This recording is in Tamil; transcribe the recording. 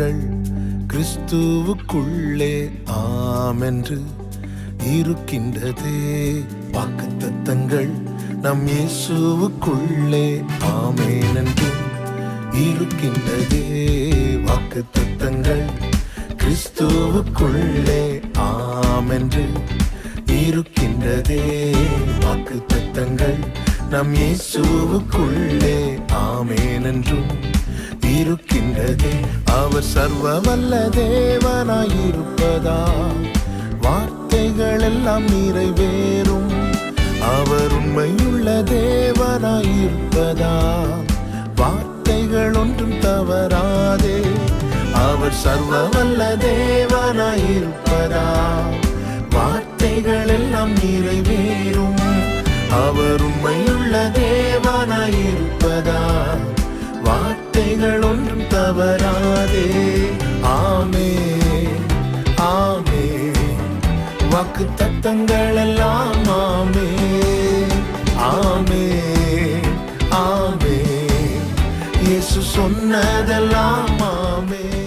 தத்தங்கள் கிறிஸ்துவுக்குள்ளே ஆமென்று இருக்கின்றதே. வாக்கு தத்தங்கள் நம் இயேசுவுக்குள்ளே ஆமென் என்றும் இருக்கின்றதே. வாக்கு தத்தங்கள் கிறிஸ்துவுக்குள்ளே ஆமென்று இருக்கின்றதே. வாக்கு தத்தங்கள் நம் இயேசுவுக்குள்ளே ஆமென் என்றும் இருக்கின்றதே. அவர் சர்வ வல்ல தேவனாயிருப்பதா வார்த்தைகள் எல்லாம் நிறைவேறும். அவர் உண்மையுள்ள தேவனாயிருப்பதா வார்த்தைகள் ஒன்றும் தவறாதே. அவர் சர்வ வல்ல தேவனாயிருப்பதா வார்த்தைகள் எல்லாம் நிறைவேறும். அவர் உண்மையுள்ள தேவனாயிருப்பதா வார்த்தைகள் ஒன்றும் தவறாதே. ஆமென் ஆமென் வாக்கு தத்தங்கள் எல்லாம் ஆமென் ஆமென் ஆமென் இயேசு சொன்னதெல்லாம் ஆமென்.